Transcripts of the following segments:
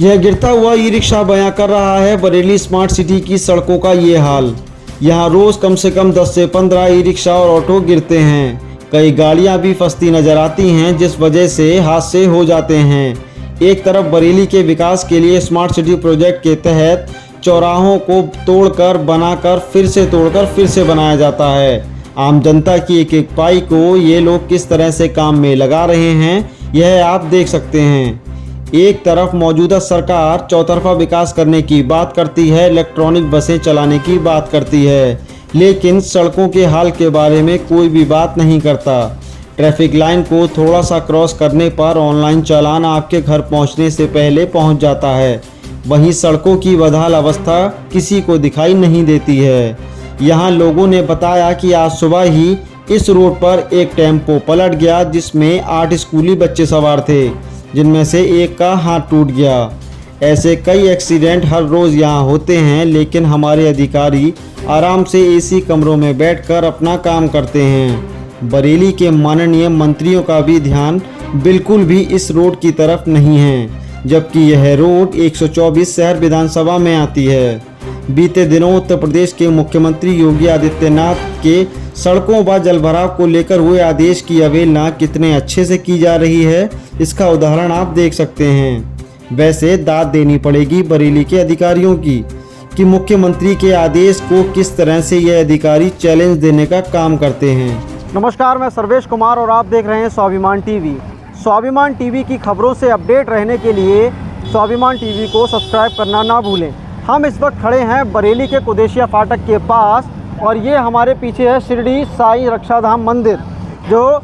यह गिरता हुआ ई रिक्शा बयां कर रहा है बरेली स्मार्ट सिटी की सड़कों का ये हाल। यहाँ रोज कम से कम 10 से 15 ई रिक्शा और ऑटो गिरते हैं। कई गाड़ियां भी फंसती नजर आती हैं, जिस वजह से हादसे हो जाते हैं। एक तरफ बरेली के विकास के लिए स्मार्ट सिटी प्रोजेक्ट के तहत चौराहों को तोड़कर बनाकर फिर से तोड़कर फिर से बनाया जाता है। आम जनता की एक एक पाई को ये लोग किस तरह से काम में लगा रहे हैं, यह आप देख सकते हैं। एक तरफ मौजूदा सरकार चौतरफा विकास करने की बात करती है, इलेक्ट्रॉनिक बसें चलाने की बात करती है, लेकिन सड़कों के हाल के बारे में कोई भी बात नहीं करता। ट्रैफिक लाइन को थोड़ा सा क्रॉस करने पर ऑनलाइन चालान आपके घर पहुंचने से पहले पहुंच जाता है। वहीं सड़कों की बदहाल अवस्था किसी को दिखाई नहीं देती है। यहाँ लोगों ने बताया कि आज सुबह ही इस रोड पर एक टेम्पो पलट गया, जिसमें 8 स्कूली बच्चे सवार थे, जिनमें से एक का हाथ टूट गया। ऐसे कई एक्सीडेंट हर रोज़ यहाँ होते हैं, लेकिन हमारे अधिकारी आराम से एसी कमरों में बैठकर अपना काम करते हैं। बरेली के माननीय मंत्रियों का भी ध्यान बिल्कुल भी इस रोड की तरफ नहीं है, जबकि यह रोड 124 शहर विधानसभा में आती है। बीते दिनों उत्तर प्रदेश के मुख्यमंत्री योगी आदित्यनाथ के सड़कों व जलभराव को लेकर हुए आदेश की अवहेलना कितने अच्छे से की जा रही है, इसका उदाहरण आप देख सकते हैं। वैसे दाद देनी पड़ेगी बरेली के अधिकारियों की कि मुख्यमंत्री के आदेश को किस तरह से यह अधिकारी चैलेंज देने का काम करते हैं। नमस्कार, मैं सर्वेश कुमार और आप देख रहे हैं स्वाभिमान टीवी। स्वाभिमान टीवी की खबरों से अपडेट रहने के लिए स्वाभिमान टीवी को सब्सक्राइब करना ना भूलें। हम इस वक्त खड़े हैं बरेली के कुदेशिया फाटक के पास और ये हमारे पीछे है शिरडी साईं रक्षाधाम मंदिर, जो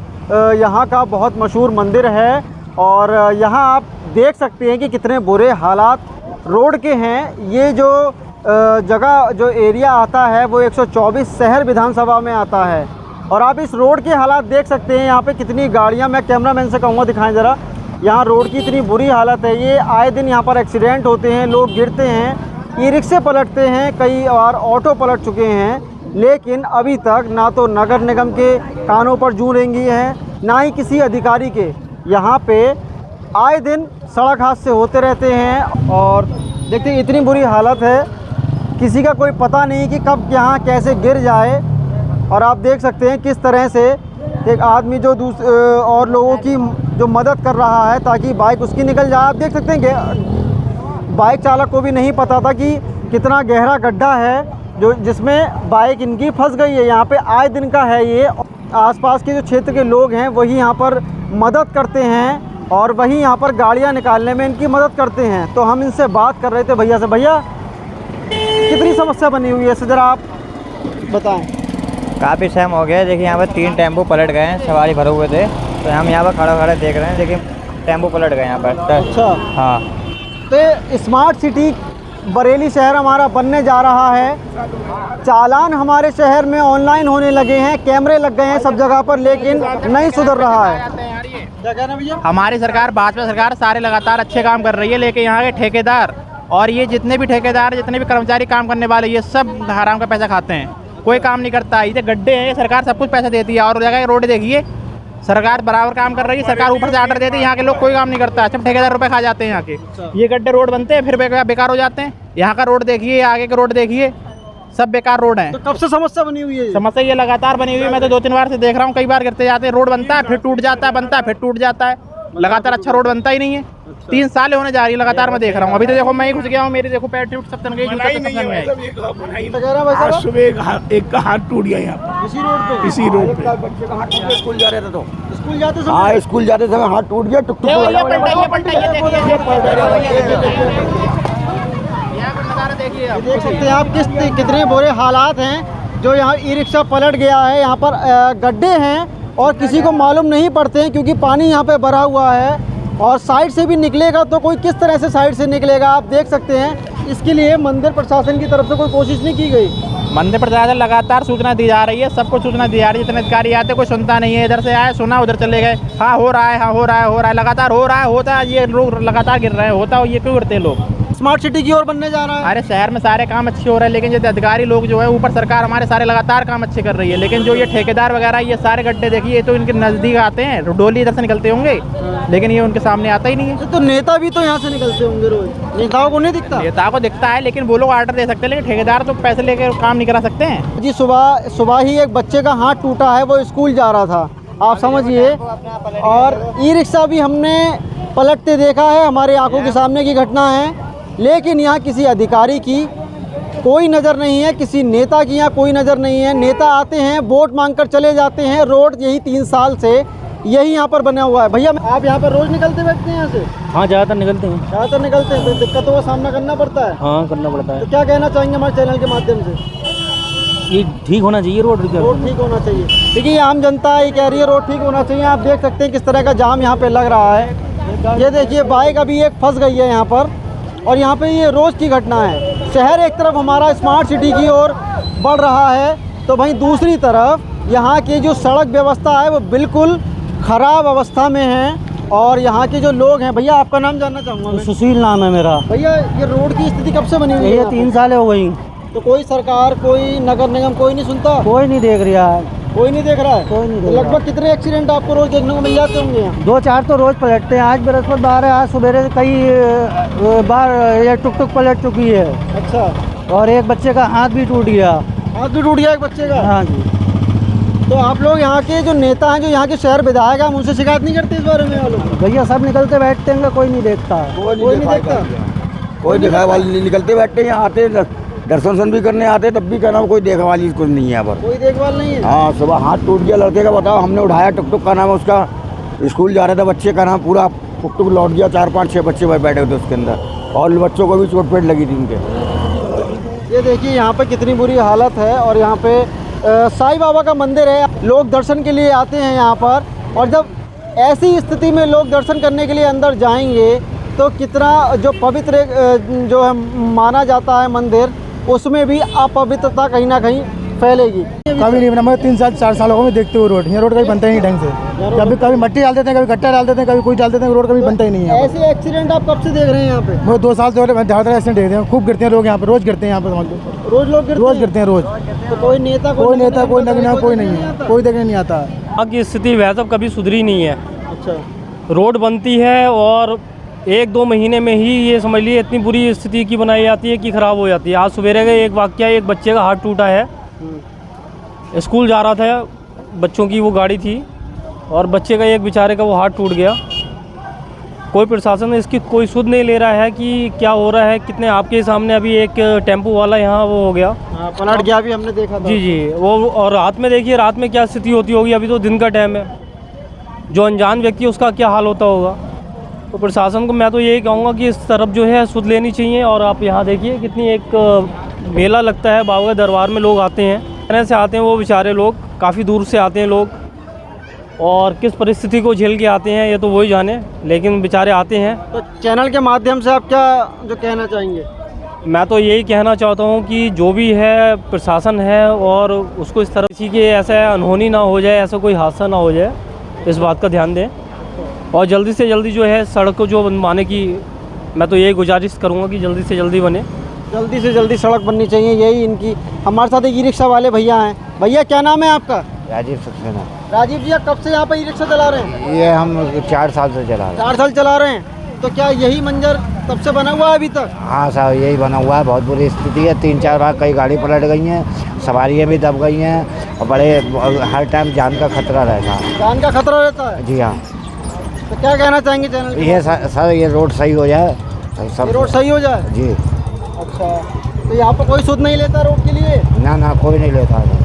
यहाँ का बहुत मशहूर मंदिर है। और यहाँ आप देख सकते हैं कि कितने बुरे हालात रोड के हैं। ये जो जगह जो एरिया आता है वो 124 शहर विधानसभा में आता है। और आप इस रोड के हालात देख सकते हैं, यहाँ पे कितनी गाड़ियाँ, मैं कैमरामैन से कहूँगा दिखाएं ज़रा, यहाँ रोड की इतनी बुरी हालत है। ये आए दिन यहाँ पर एक्सीडेंट होते हैं, लोग गिरते हैं, ई रिक्शे पलटते हैं, कई बार ऑटो पलट चुके हैं, लेकिन अभी तक ना तो नगर निगम के कानों पर जूं रेंगी है, ना ही किसी अधिकारी के। यहाँ पे आए दिन सड़क हादसे होते रहते हैं और देखते हैं इतनी बुरी हालत है, किसी का कोई पता नहीं कि कब यहाँ कैसे गिर जाए। और आप देख सकते हैं किस तरह से एक आदमी जो और लोगों की जो मदद कर रहा है ताकि बाइक उसकी निकल जाए। आप देख सकते हैं बाइक चालक को भी नहीं पता था कि कितना गहरा गड्ढा है जो जिसमें बाइक इनकी फंस गई है। यहाँ पे आए दिन का है ये। आसपास के जो क्षेत्र के लोग हैं वही यहाँ पर मदद करते हैं और वही यहाँ पर गाड़ियाँ निकालने में इनकी मदद करते हैं। तो हम इनसे बात कर रहे थे भैया से, भैया कितनी समस्या बनी हुई है इससे ज़रा आप बताएं। काफ़ी टाइम हो गया। देखिए यहाँ पर 3 टेम्पो पलट गए हैं, सवारी भरे हुए थे, तो हम यहाँ पर खड़े देख रहे हैं, लेकिन टेम्पो पलट गए यहाँ पर। अच्छा, हाँ। तो स्मार्ट सिटी बरेली शहर हमारा बनने जा रहा है। चालान हमारे शहर में ऑनलाइन होने लगे हैं, कैमरे लग गए हैं सब जगह पर, लेकिन नहीं सुधर रहा है। क्या कहना भैया? हमारी सरकार, भाजपा सरकार सारे लगातार अच्छे काम कर रही है, लेकिन यहाँ के ठेकेदार और ये जितने भी ठेकेदार, जितने भी कर्मचारी काम करने वाले, ये सब हराम का पैसा खाते हैं, कोई काम नहीं करता। ये गड्ढे हैं, सरकार सब कुछ पैसा देती है। और जगह रोड देखिए, सरकार बराबर काम कर रही है, सरकार ऊपर से ऑर्डर देती है, यहाँ के लोग कोई काम नहीं करता, सब ठेकेदार रुपए खा जाते हैं यहाँ के। ये गड्ढे रोड बनते हैं फिर बेकार हो जाते हैं। यहाँ का रोड देखिए, आगे का रोड देखिए, सब बेकार रोड है। तो कब से समस्या बनी हुई है? समस्या ये लगातार बनी हुई है। मैं तो 2-3 बार से देख रहा हूँ, कई बार गिरते जाते हैं, रोड बनता है फिर टूट जाता है, बनता है फिर टूट जाता है, लगातार अच्छा रोड बनता ही नहीं है। 3 साल होने जा रही है लगातार, मैं देख रहा हूँ। अभी तो देखो मैं ही घुस गया हूँ, मेरी देखो पैर टूट सब तन गई, जूते सब तन गए। आज सुबह एक का हाथ टूट गया यहाँ पर, इसी रोड पे। इसी रोड पे। बच्चे का हाथ टूट गया, स्कूल जा रहे थे तो स्कूल जाते समय। हाँ, स्कूल जाते समय हाथ टूट गया, टुक देख सकते हैं आप कितने बुरे हालात हैं। जो यहाँ ई रिक्शा पलट गया है, यहाँ पर गड्ढे हैं और किसी को मालूम नहीं पड़ते हैं, क्योंकि पानी यहाँ पे भरा हुआ है और साइड से भी निकलेगा तो कोई किस तरह से साइड से निकलेगा आप देख सकते हैं। इसके लिए मंदिर प्रशासन की तरफ से कोई कोशिश नहीं की गई। मंदिर प्रशासन लगातार सूचना दी जा रही है, सबको सूचना दी जा रही है, जितने अधिकारी आते कोई सुनता नहीं है। इधर से आए, सुना, उधर चले गए। हाँ हो रहा है, हाँ हो रहा है, लगातार हो रहा है, होता है। ये लोग लगातार गिर रहे हैं, होता है, ये क्यों गिरते हैं लोग? स्मार्ट सिटी की ओर बनने जा रहा है। अरे शहर में सारे काम अच्छे हो रहे हैं, लेकिन जो अधिकारी लोग जो है ऊपर सरकार हमारे सारे लगातार काम अच्छे कर रही है, लेकिन जो ये ठेकेदार वगैरह ये सारे गड्ढे देखिए, ये तो इनके नज़दीक आते हैं, डोली इधर से निकलते होंगे, लेकिन ये उनके सामने आता ही नहीं है। तो नेता भी तो यहाँ से निकलते होंगे रोज, नेताओं को नहीं दिखता? नेता को दिखता है, लेकिन वो लोग ऑर्डर दे सकते हैं, लेकिन ठेकेदार तो पैसे लेकर काम नहीं करा सकते हैं। जी सुबह ही एक बच्चे का हाथ टूटा है, वो स्कूल जा रहा था, आप समझिए, और ई रिक्शा भी हमने पलटते देखा है, हमारे आंखों के सामने की घटना है, लेकिन यहाँ किसी अधिकारी की कोई नज़र नहीं है, किसी नेता की यहाँ कोई नज़र नहीं है। नेता आते हैं, वोट मांगकर चले जाते हैं। रोड यही 3 साल से यही यहाँ पर बना हुआ है। भैया आप यहाँ पर रोज़ निकलते बैठते हैं यहाँ से? हाँ, ज़्यादातर निकलते हैं। ज़्यादातर निकलते हैं, तो दिक्कतों का सामना करना पड़ता है? हाँ, करना पड़ता है। तो क्या कहना चाहेंगे हमारे चैनल के माध्यम से? ये ठीक होना चाहिए, रोड ठीक होना चाहिए। देखिए ये आम जनता ये कह रही है रोड ठीक होना चाहिए। आप देख सकते हैं किस तरह का जाम यहाँ पे लग रहा है। ये देखिए बाइक अभी एक फंस गई है यहाँ पर, और यहाँ पे ये रोज़ की घटना है। शहर एक तरफ हमारा स्मार्ट सिटी की ओर बढ़ रहा है, तो वहीं दूसरी तरफ यहाँ की जो सड़क व्यवस्था है वो बिल्कुल ख़राब अवस्था में है। और यहाँ के जो लोग हैं, भैया आपका नाम जानना चाहूँगा मैं। सुशील नाम है मेरा। भैया ये रोड की स्थिति कब से बनी हुई है? ये 3 साल हो गई। तो कोई सरकार, कोई नगर निगम कोई नहीं सुनता? कोई नहीं देख रहा है। कोई नहीं देख रहा है? कोई नहीं तो देख रहा। लगभग कितने एक्सीडेंट आपको रोज देखने को मिल जाते होंगे यहाँ? 2-4 तो रोज़ पलटते हैं। आज बृहस्पतिवार है, आज सवेरे कई बार ये टुक पलट चुकी है। अच्छा, और एक बच्चे का हाथ भी टूट गया। हाथ भी टूट गया एक बच्चे का? हाँ जी। तो आप लोग यहाँ के जो नेता हैं, जो यहाँ के शहर विधायक हैं, हम उनसे शिकायत नहीं करते इस बारे में? वालों भैया सब निकलते बैठते हैं, कोई नहीं देखता। कोई नहीं देखता? कोई दिखाए वाले नहीं निकलते बैठते हैं, आते दर्शन भी करने आते, तब भी कहना कोई देखने वाली कुछ नहीं है यहाँ पर। कोई देखभाल नहीं है? हाँ, सुबह हाथ टूट गया लड़के का, बताओ, हमने उठाया, टुक का नाम है उसका, स्कूल जा रहा था, बच्चे का नाम, पूरा टुक लौट गया, 4-5-6 बच्चे बैठे थे उसके अंदर, और बच्चों को भी चोट पेट लगी थी उनके। ये देखिए यहाँ पे कितनी बुरी हालत है। और यहाँ पे साईं बाबा का मंदिर है, लोग दर्शन के लिए आते हैं यहाँ पर, और जब ऐसी स्थिति में लोग दर्शन करने के लिए अंदर जाएंगे तो कितना जो पवित्र जो है माना जाता है मंदिर, उसमें भी अपवित्रता कहीं ना कहीं फैलेगी। कभी नहीं बना, मैं 3-4 सालों में देखते हुए रोड, ये रोड कभी बनता ही नहीं ढंग से। कभी मट्टी डाल देते हैं, कभी गट्टा डाल देते हैं, कभी कुछ डाल देते हैं, रोड कभी बनता ही नहीं है। ऐसे एक्सीडेंट आप कब से देख रहे हैं यहाँ पे? मैं 2 साल से ज़्यादातर एक्सीडेंट देखते हैं, खूब गिरते हैं लोग यहाँ पे, रोज़ गिरते हैं यहाँ पे, समझ लो रोज लोग गिरते रोज़ हैं? गिरते हैं रोज़। तो कोई नेता कोई नगीना कोई नहीं है, कोई देखने नहीं आता। यहाँ की स्थिति वैसे कभी सुधरी नहीं है। अच्छा, रोड बनती है और 1-2 महीने में ही ये समझ लीजिए इतनी बुरी स्थिति की बनाई जाती है कि ख़राब हो जाती है। आज सवेरे का एक वाक़या, एक बच्चे का हाथ टूटा है, स्कूल जा रहा था, बच्चों की वो गाड़ी थी, और बच्चे का एक बेचारे का वो हाथ टूट गया। कोई प्रशासन इसकी कोई सुध नहीं ले रहा है कि क्या हो रहा है। कितने आपके सामने अभी एक टेम्पो वाला यहाँ वो हो गया, पलट गया, भी हमने देखा था। जी वो, और रात में देखिए रात में क्या स्थिति होती होगी। अभी तो दिन का टाइम है, जो अनजान व्यक्ति है उसका क्या हाल होता होगा। तो प्रशासन को मैं तो यही कहूँगा कि इस तरफ जो है सुध लेनी चाहिए। और आप यहाँ देखिए कितनी एक मेला लगता है, बाबा के दरबार में लोग आते हैं, कहने से आते हैं वो बेचारे लोग, काफ़ी दूर से आते हैं लोग, और किस परिस्थिति को झेल के आते हैं ये तो वही जाने, लेकिन बेचारे आते हैं। तो चैनल के माध्यम से आप क्या जो कहना चाहेंगे? मैं तो यही कहना चाहता हूँ कि जो भी है प्रशासन है, और उसको इस तरह किसी के ऐसा अनहोनी ना हो जाए, ऐसा कोई हादसा ना हो जाए, इस बात का ध्यान दें। और जल्दी से जल्दी जो है सड़क को जो बनवाने की मैं तो यही गुजारिश करूँगा कि जल्दी से जल्दी बने। जल्दी से जल्दी सड़क बननी चाहिए, यही इनकी। हमारे साथ एक ई रिक्शा वाले भैया हैं। भैया क्या नाम है आपका? राजीव सक्सेना। राजीव जी, आप कब से यहाँ पर ई रिक्शा चला रहे हैं? ये हम 4 साल से चला रहे हैं। 4 साल चला रहे हैं। तो क्या यही मंजर तब से बना हुआ है अभी तक? हाँ साहब, यही बना हुआ है, बहुत बुरी स्थिति है। 3-4 बार कई गाड़ी पलट गई हैं, सवारियाँ भी दब गई हैं, और बड़े हर टाइम जान का खतरा रहता है। जान का खतरा रहता है? जी हाँ। तो क्या कहना चाहेंगे चैनल के? ये सर ये रोड सही हो जाए, ये रोड सही हो जाए? जी। अच्छा, तो यहाँ पर कोई सुध नहीं लेता रोड के लिए? ना कोई नहीं लेता है,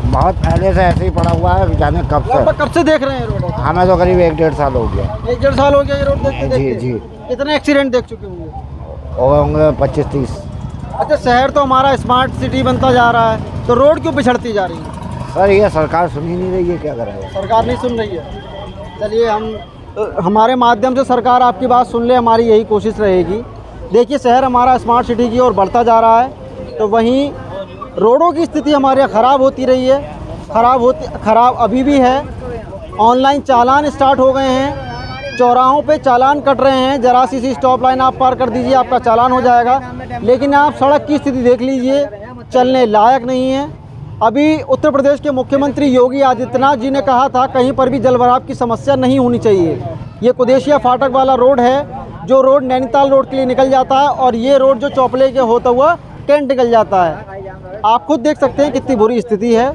बहुत पहले से ऐसे ही पड़ा हुआ है, जाने कब से। लगभग कब से देख रहे हैं रोड? हमें तो करीब 1-1.5 साल हो गया। 1-1.5 साल हो गया ये रोड देखते जी देखते? जी। कितने एक्सीडेंट देख चुके होंगे? होंगे 25-30। अच्छा, शहर तो हमारा स्मार्ट सिटी बनता जा रहा है, तो रोड क्यों पिछड़ती जा रही है? सर ये सरकार सुन ही नहीं रही है, क्या करेगा? सरकार नहीं सुन रही है। चलिए हमारे माध्यम से सरकार आपकी बात सुन ले, हमारी यही कोशिश रहेगी। देखिए शहर हमारा स्मार्ट सिटी की ओर बढ़ता जा रहा है, तो वहीं रोडों की स्थिति हमारे यहाँ ख़राब होती रही है, ख़राब अभी भी है। ऑनलाइन चालान स्टार्ट हो गए हैं, चौराहों पे चालान कट रहे हैं, जरा सी स्टॉप लाइन आप पार कर दीजिए, आपका चालान हो जाएगा। लेकिन आप सड़क की स्थिति देख लीजिए, चलने लायक नहीं है। अभी उत्तर प्रदेश के मुख्यमंत्री योगी आदित्यनाथ जी ने कहा था कहीं पर भी जलभराव की समस्या नहीं होनी चाहिए। ये कुदेशिया फाटक वाला रोड है, जो रोड नैनीताल रोड के लिए निकल जाता है, और ये रोड जो चौपले के होता हुआ कैंट निकल जाता है। आप खुद देख सकते हैं कितनी बुरी स्थिति है।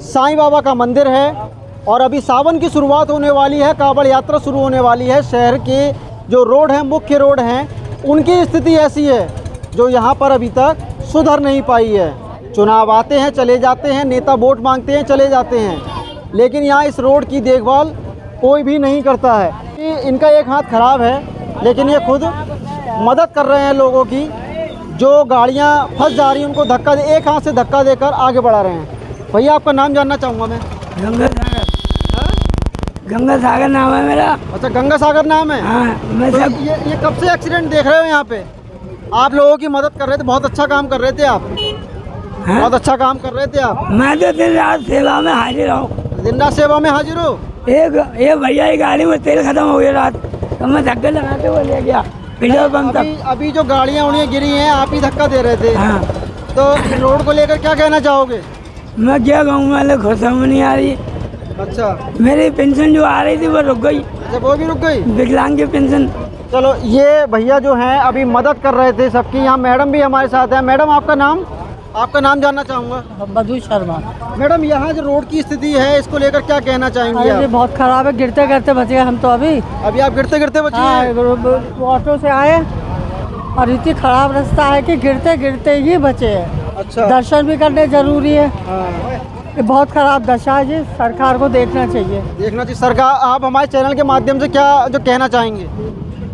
साईं बाबा का मंदिर है और अभी सावन की शुरुआत होने वाली है, कांवड़ यात्रा शुरू होने वाली है। शहर के जो रोड हैं, मुख्य रोड हैं, उनकी स्थिति ऐसी है जो यहाँ पर अभी तक सुधर नहीं पाई है। चुनाव आते हैं, चले जाते हैं, नेता वोट मांगते हैं, चले जाते हैं, लेकिन यहाँ इस रोड की देखभाल कोई भी नहीं करता है। इनका एक हाथ खराब है, लेकिन ये खुद मदद कर रहे हैं लोगों की। जो गाड़ियाँ फंस जा रही हैं उनको धक्का दे, एक हाथ से धक्का देकर आगे बढ़ा रहे हैं। भैया आपका नाम जानना चाहूँगा मैं। गंगा सागर। गंगा सागर नाम है मेरा। अच्छा, गंगा सागर नाम है। हाँ, मैं तो सब ये कब से एक्सीडेंट देख रहे हो यहाँ पे? आप लोगों की मदद कर रहे थे, बहुत अच्छा काम कर रहे थे आप। हाँ? बहुत अच्छा काम कर रहे थे आप। मैं तो दिन रात सेवा में हाजिर हूँ। दिन रात सेवा में हाजिर हो। एक भैया की गाड़ी में तेल खत्म हो गया रात, तो मैं धक्के लगाते हुए ले गया पेट्रोल पंप तक। अभी जो गाड़ियाँ उन्हें गिरी हैं, आप ही धक्का दे रहे थे। हाँ। तो रोड को लेकर क्या कहना चाहोगे? मैं क्या कहूँ, मैं खुश समझ नहीं आ रही। अच्छा, मेरी पेंशन जो आ रही थी वो रुक गई। अच्छा, वो भी रुक गई। विकलांग की पेंशन। चलो, ये भैया जो हैं अभी मदद कर रहे थे सबकी। यहाँ मैडम भी हमारे साथ हैं। मैडम आपका नाम? आपका नाम जानना चाहूँगा। मधु शर्मा। मैडम, यहाँ जो रोड की स्थिति है, इसको लेकर क्या कहना चाहेंगे अरे आप? बहुत ख़राब है, गिरते गिरते बच गए हम तो अभी। आप गिरते गिरते बचे हाँ, हैं? ऑटो से आए और इतनी ख़राब रास्ता है कि गिरते गिरते ही बचे हैं। अच्छा। दर्शन भी करने जरूरी है। हाँ। ये बहुत ख़राब दशा है जी, सरकार को देखना चाहिए। देखना चाहिए सरकार। आप हमारे चैनल के माध्यम से क्या जो कहना चाहेंगे?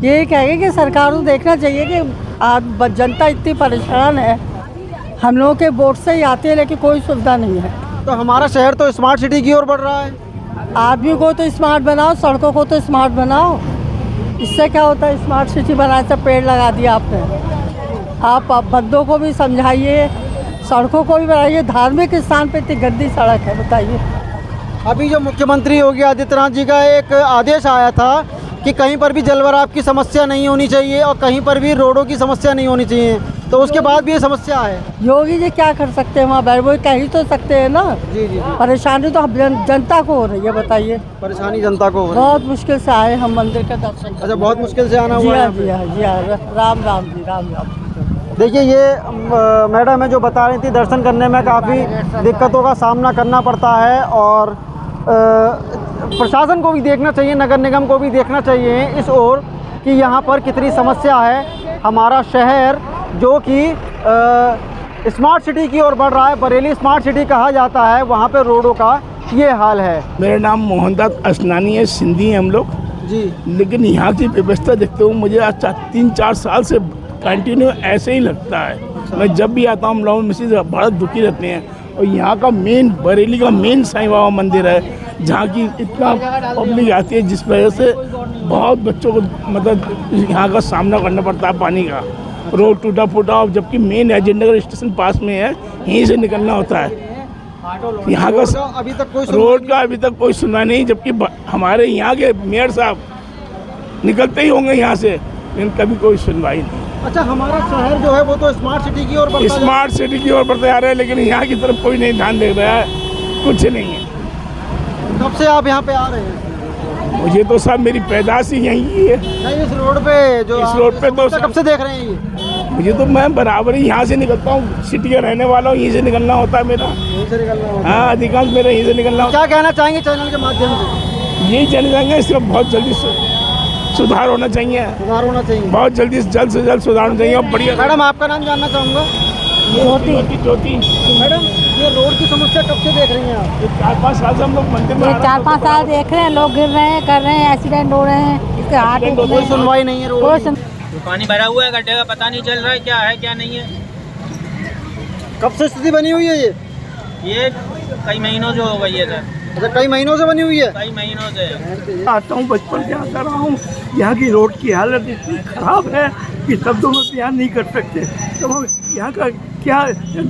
यही कहेंगे कि सरकार को देखना चाहिए कि आज जनता इतनी परेशान है, हम लोगों के वोट से ही आती है, लेकिन कोई सुविधा नहीं है। तो हमारा शहर तो स्मार्ट सिटी की ओर बढ़ रहा है। आदमी को तो स्मार्ट बनाओ, सड़कों को तो स्मार्ट बनाओ। इससे क्या होता है, स्मार्ट सिटी बनाए से पेड़ लगा दिया आपने। आप बंदों को भी समझाइए, सड़कों को भी बनाइए। धार्मिक स्थान पे इतनी गंदी सड़क है, बताइए। अभी जो मुख्यमंत्री योगी आदित्यनाथ जी का एक आदेश आया था कि कहीं पर भी जलभराव की समस्या नहीं होनी चाहिए और कहीं पर भी रोडों की समस्या नहीं होनी चाहिए, तो उसके बाद भी ये समस्या है। योगी जी क्या कर सकते हैं वहाँ बैठ, वो कह ही तो सकते हैं ना। जी जी जी। परेशानी तो जनता को हो रही है, बताइए। परेशानी जनता को हो रही है। बहुत मुश्किल से आए हम मंदिर के दर्शन। अच्छा, बहुत मुश्किल से आना जी हुआ हाँ, है। जी हाँ, जी हाँ। राम राम जी, राम राम। देखिए, ये मैडम है जो बता रही थी, दर्शन करने में काफ़ी दिक्कतों का सामना करना पड़ता है और प्रशासन को भी देखना चाहिए, नगर निगम को भी देखना चाहिए इस ओर कि यहाँ पर कितनी समस्या है। हमारा शहर जो कि स्मार्ट सिटी की ओर बढ़ रहा है, बरेली स्मार्ट सिटी कहा जाता है, वहाँ पे रोडों का ये हाल है। मेरा नाम मोहनदास असनानी है, सिंधी हैं हम लोग जी। लेकिन यहाँ की व्यवस्था देखते हुए मुझे आज 3-4 साल से कंटिन्यू ऐसे ही लगता है। मैं जब भी आता हूँ हम लोग मिसिज बड़ा दुखी रहते हैं। और यहाँ का मेन, बरेली का मेन साईं बाबा मंदिर है, जहाँ की इतना पब्लिक आती है, जिस वजह से बहुत बच्चों को मतलब यहाँ का सामना करना पड़ता है पानी का। रोड टूटा फूटा, और जबकि मेन एजेंडा स्टेशन पास में है, यहीं से निकलना होता है। यहाँ का अभी तक कोई रोड का अभी तक कोई सुना नहीं, जबकि हमारे यहाँ के मेयर साहब निकलते ही होंगे यहाँ से, लेकिन कभी कोई सुनवाई नहीं। अच्छा, हमारा शहर जो है वो तो स्मार्ट सिटी की ओर बढ़ता स्मार्ट सिटी की ओर बढ़ते आ रहे हैं, लेकिन यहाँ की तरफ कोई नहीं ध्यान दे रहा है, कुछ नहीं है। कब से आप यहाँ पे आ रहे हैं? मुझे तो सब, मेरी पैदाश ही यहीं की है। नहीं, इस रोड पे जो इस रोड पे तो कब से देख रहे हैं ये? मुझे तो, मैं बराबर ही यहाँ से निकलता हूँ, सिटी का रहने वाला हूँ, यहीं से निकलना होता है मेरा। यहीं से निकलना होता है। हाँ, अधिकांश मेरा यहीं से निकलना होता क्या कहना चाहेंगे चैनल के माध्यम से? है। यही जाने जाएंगे, इसका बहुत जल्दी सुधार होना चाहिए, सुधार होना चाहिए, बहुत जल्दी से जल्द सुधार होना चाहिए। और बढ़िया। मैडम, आपका नाम जानना चाहूँगा। ज्योति। मैडम, ये रोड की समस्या कब से देख रही हैं आप? 4-5 साल से हम लोग मंदिर में, 4-5 साल देख रहे हैं, लोग गिर रहे हैं, कर रहे हैं, एक्सीडेंट हो रहे हैं, इसके हाथ कोई सुनवाई नहीं है रोड की। पानी भरा हुआ है गड्ढे का, पता नहीं चल रहा है क्या है क्या नहीं है। कब से स्थिति बनी हुई है ये कई महीनों से हो गई है सर। अच्छा, कई महीनों से बनी हुई है। कई महीनों से आता हूँ, बचपन से आता रहा हूँ। यहाँ की रोड की हालत इतनी खराब है कि शब्दों में बयान नहीं कर सकते। तो हम यहाँ का क्या,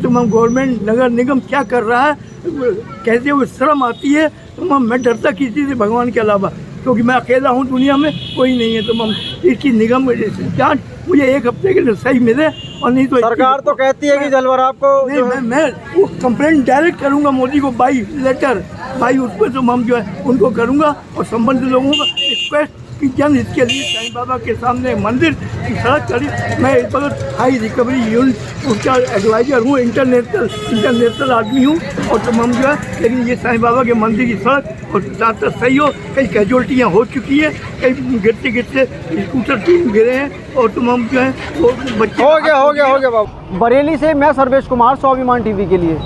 तमाम गवर्नमेंट, नगर निगम क्या कर रहा है, कहते हुए शर्म आती है। तो मैं डरता किसी से, भगवान के अलावा, क्योंकि मैं अकेला हूँ दुनिया में, कोई नहीं है। तो हम इसकी निगम जांच मुझे 1 हफ्ते के लिए सही मिले, और नहीं तो सरकार तो कहती है कि जलवर आपको नहीं, मैं वो कंप्लेंट डायरेक्ट करूंगा मोदी को बाई लेटर, बाई उस पर तो हम जो है उनको करूंगा, और संबंधित लोगों का रिक्वेस्ट कि जन इसके लिए साईं बाबा के सामने मंदिर की सड़क करी। मैं इस वक्त हाई रिकवरी यूनिट उसका एडवाइजर हूँ, इंटरनेशनल आदमी हूँ, और तमाम जो है, लेकिन ये साईं बाबा के मंदिर की सड़क और साथ सही हो। कई कैजुअल्टियाँ हो चुकी हैं, कई गिरते गिरते स्कूटर 3 गिरे हैं, और तमाम जो है वो बच्चे हो गया बाबू। बरेली से मैं सर्वेश कुमार, स्वाभिमान टीवी के लिए।